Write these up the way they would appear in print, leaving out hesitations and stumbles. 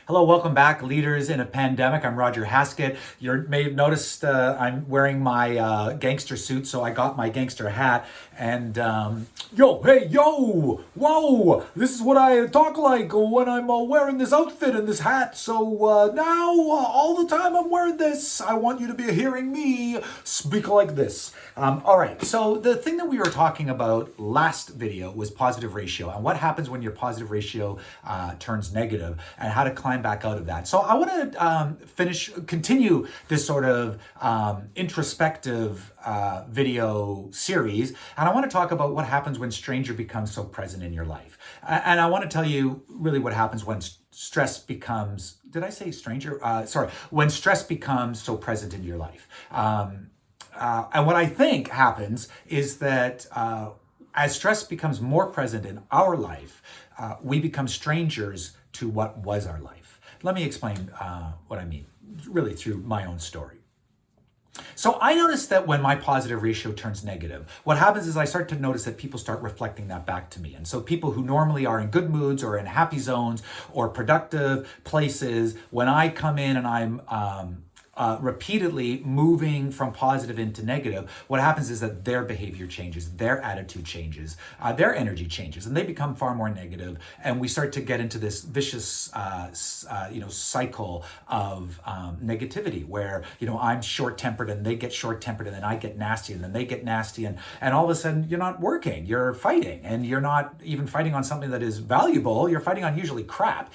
Hello, welcome back, leaders in a pandemic. I'm Roger Haskett. You may have noticed I'm wearing my gangster suit, so I got my gangster hat. And whoa, this is what I talk like when I'm wearing this outfit and this hat. So now, all the time I'm wearing this, I want you to be hearing me speak like this. All right, so the thing that we were talking about last video was positive ratio and what happens when your positive ratio turns negative and how to climb back out of that. So I want to continue this sort of introspective video series, and I want to talk about what happens when stranger becomes so present in your life. And I want to tell you really what happens when stress becomes, did I say stranger? When stress becomes so present in your life. And what I think happens is that as stress becomes more present in our life, we become strangers to what was our life. Let me explain what I mean, really through my own story. So I noticed that when my positive ratio turns negative, what happens is I start to notice that people start reflecting that back to me. And so people who normally are in good moods or in happy zones or productive places, when I come in and I'm repeatedly moving from positive into negative, what happens is that their behavior changes, their attitude changes, their energy changes, and they become far more negative. And we start to get into this vicious, cycle of negativity where, I'm short-tempered and they get short-tempered and then I get nasty and then they get nasty. And all of a sudden you're not working, you're fighting, and you're not even fighting on something that is valuable. You're fighting on usually crap.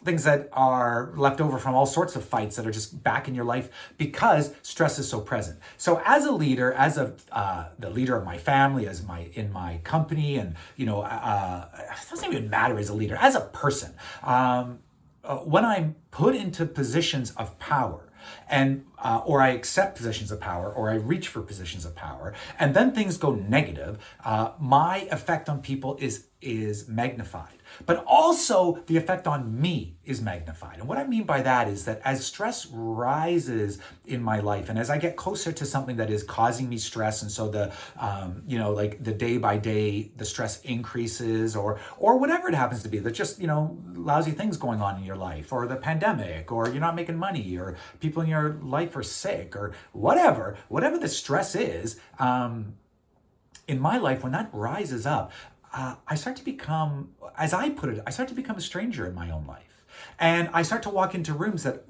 Things that are left over from all sorts of fights that are just back in your life because stress is so present. So as a leader, as the leader of my family, in my company, and it doesn't even matter as a leader, as a person, when I'm put into positions of power, and or I accept positions of power, or I reach for positions of power, and then things go negative, my effect on people is magnified. But also the effect on me is magnified. And what I mean by that is that as stress rises in my life, and as I get closer to something that is causing me stress, and so the day by day, the stress increases, or whatever it happens to be, that just, lousy things going on in your life, or the pandemic, or you're not making money, or people in your life are sick, or whatever the stress is, in my life, when that rises up, I start to become, as I put it, a stranger in my own life. And I start to walk into rooms that,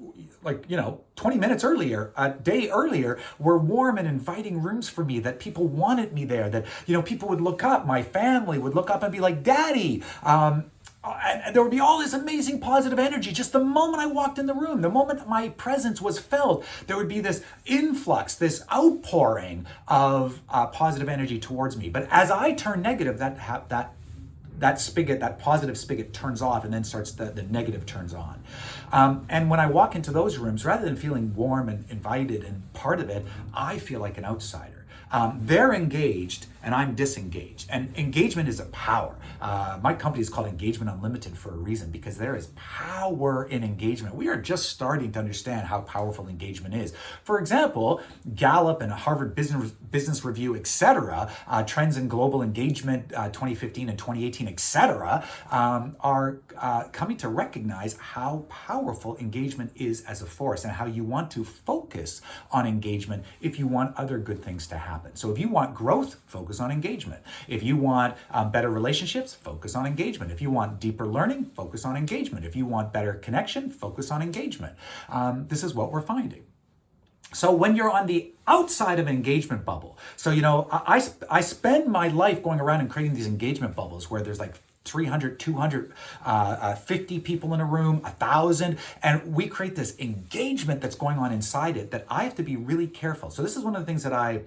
20 minutes earlier, a day earlier, were warm and inviting rooms for me, that people wanted me there, that, people would look up, my family would look up and be like, Daddy, and there would be all this amazing positive energy. Just the moment I walked in the room, the moment my presence was felt, there would be this influx, this outpouring of positive energy towards me. But as I turn negative, that spigot, that positive spigot turns off, and then the negative turns on. And when I walk into those rooms, rather than feeling warm and invited and part of it, I feel like an outsider. They're engaged and I'm disengaged. And engagement is a power. My company is called Engagement Unlimited for a reason, because there is power in engagement. We are just starting to understand how powerful engagement is. For example, Gallup and Harvard Business Review, etc., Trends in Global Engagement 2015 and 2018, etc., are coming to recognize how powerful engagement is as a force, and how you want to focus on engagement if you want other good things to happen. So if you want growth, focus on engagement. If you want better relationships, focus on engagement. If you want deeper learning, focus on engagement. If you want better connection, focus on engagement. This is what we're finding. So when you're on the outside of an engagement bubble, so, I spend my life going around and creating these engagement bubbles where there's like 300, 200, 50 people in a room, 1,000, and we create this engagement that's going on inside it that I have to be really careful. So this is one of the things that I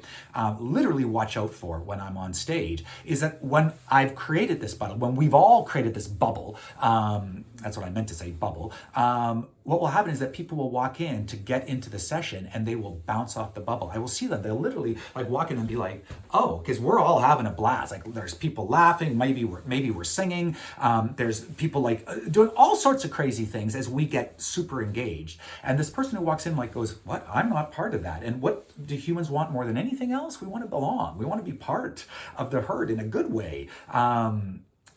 literally watch out for when I'm on stage, is that when I've created this bubble, when we've all created this bubble, that's what I meant to say, bubble, what will happen is that people will walk in to get into the session and they will bounce off the bubble. I will see them. They'll literally walk in and be like, oh, because we're all having a blast. There's people laughing, maybe we're singing. There's people doing all sorts of crazy things as we get super engaged. And this person who walks in goes, what? I'm not part of that. And what do humans want more than anything else? We want to belong. We want to be part of the herd in a good way.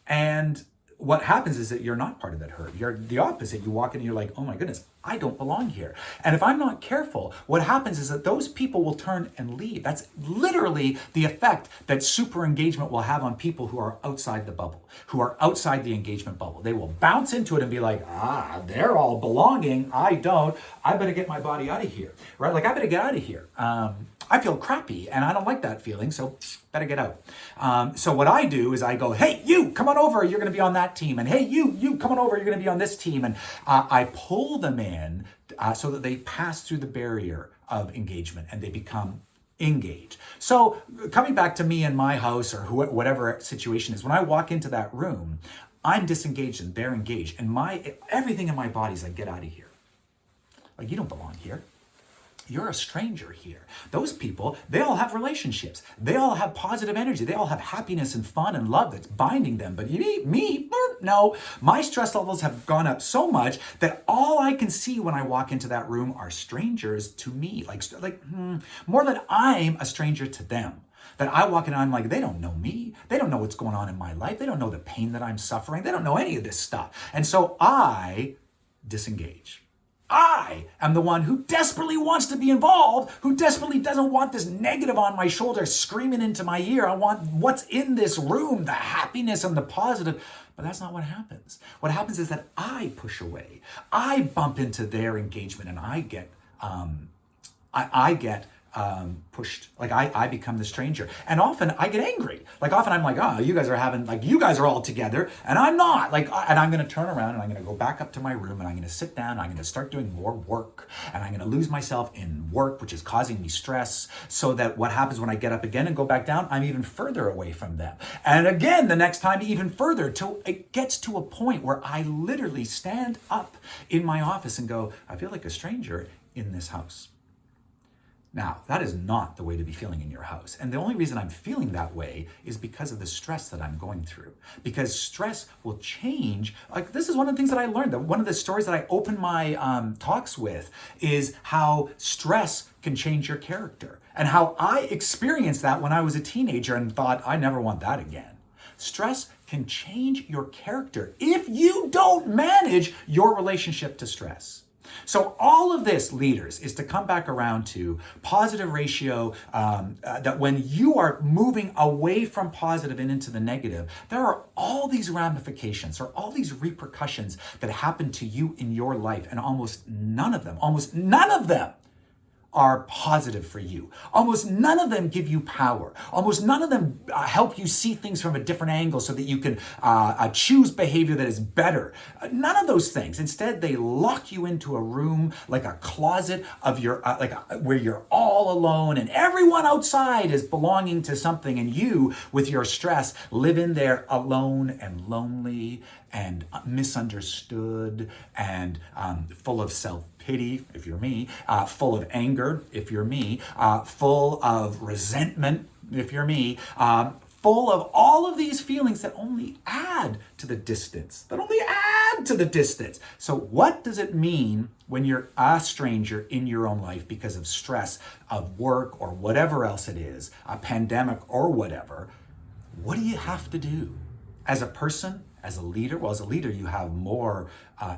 And what happens is that you're not part of that herd. You're the opposite. You walk in and you're like, oh my goodness, I don't belong here. And if I'm not careful, what happens is that those people will turn and leave. That's literally the effect that super engagement will have on people who are outside the bubble, who are outside the engagement bubble. They will bounce into it and be like, they're all belonging. I don't. I better get my body out of here, right? Like, I better get out of here. I feel crappy and I don't like that feeling, so better get out. So what I do is I go, hey, you, come on over, you're gonna be on that team. And hey, you, come on over, you're gonna be on this team. And I pull them in so that they pass through the barrier of engagement and they become engaged. So coming back to me in my house or whatever situation is, when I walk into that room, I'm disengaged and they're engaged. And everything in my body is like, get out of here. Like, you don't belong here. You're a stranger here. Those people, they all have relationships. They all have positive energy. They all have happiness and fun and love that's binding them. But me, no. My stress levels have gone up so much that all I can see when I walk into that room are strangers to me. More than I'm a stranger to them. That I walk in and I'm like, they don't know me. They don't know what's going on in my life. They don't know the pain that I'm suffering. They don't know any of this stuff. And so I disengage. I am the one who desperately wants to be involved, who desperately doesn't want this negative on my shoulder screaming into my ear. I want what's in this room, the happiness and the positive. But that's not what happens. What happens is that I push away. I bump into their engagement and I get pushed. Like I become the stranger. And often I get angry. Like often I'm like, you guys are all together and I'm not. And I'm going to turn around and I'm going to go back up to my room and I'm going to sit down and I'm going to start doing more work. And I'm going to lose myself in work, which is causing me stress, so that what happens when I get up again and go back down, I'm even further away from them. And again, the next time even further, till it gets to a point where I literally stand up in my office and go, I feel like a stranger in this house. Now, that is not the way to be feeling in your house. And the only reason I'm feeling that way is because of the stress that I'm going through. Because stress will change. Like, this is one of the things that I learned. One of the stories that I open my talks with is how stress can change your character. And how I experienced that when I was a teenager and thought, I never want that again. Stress can change your character if you don't manage your relationship to stress. So all of this, leaders, is to come back around to positive ratio, that when you are moving away from positive and into the negative, there are all these ramifications or all these repercussions that happen to you in your life, and almost none of them are positive for you. Almost none of them give you power. Almost none of them help you see things from a different angle so that you can choose behavior that is better. None of those things. Instead, they lock you into a room like a closet of your, where you're all alone and everyone outside is belonging to something, and you, with your stress, live in there alone and lonely and misunderstood and full of self-pity, if you're me, full of anger, if you're me, full of resentment, if you're me, full of all of these feelings that only add to the distance, So what does it mean when you're a stranger in your own life because of stress of work or whatever else it is, a pandemic or whatever? What do you have to do as a person? As a leader? Well, as a leader, you have more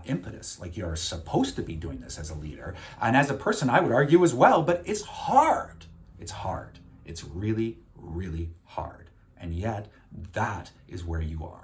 impetus. Like, you're supposed to be doing this as a leader. And as a person, I would argue as well, but it's hard. It's hard. It's really, really hard. And yet, that is where you are.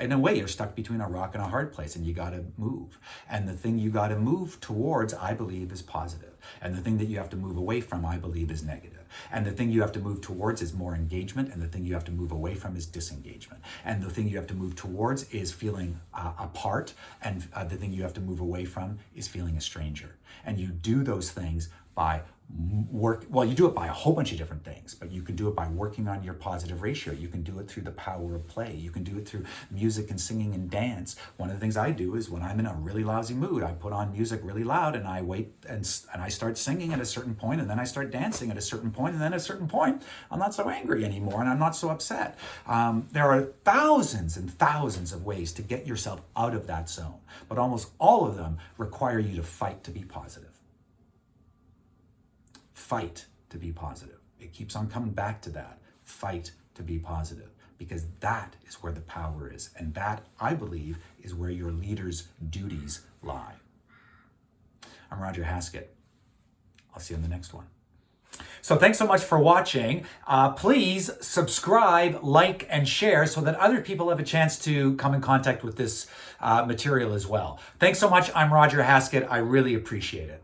In a way, you're stuck between a rock and a hard place, and you got to move. And the thing you got to move towards, I believe, is positive. And the thing that you have to move away from, I believe, is negative. And the thing you have to move towards is more engagement, and the thing you have to move away from is disengagement. And the thing you have to move towards is feeling apart, and the thing you have to move away from is feeling a stranger. And you do those things by you do it by a whole bunch of different things, but you can do it by working on your positive ratio. You can do it through the power of play. You can do it through music and singing and dance. One of the things I do is when I'm in a really lousy mood, I put on music really loud and I wait and I start singing at a certain point, and then I start dancing at a certain point, and then at a certain point, I'm not so angry anymore and I'm not so upset. There are thousands and thousands of ways to get yourself out of that zone, but almost all of them require you to fight to be positive. Fight to be positive. It keeps on coming back to that. Fight to be positive. because that is where the power is. And that, I believe, is where your leader's duties lie. I'm Roger Haskett. I'll see you in the next one. So thanks so much for watching. Please subscribe, like, and share so that other people have a chance to come in contact with this material as well. Thanks so much. I'm Roger Haskett. I really appreciate it.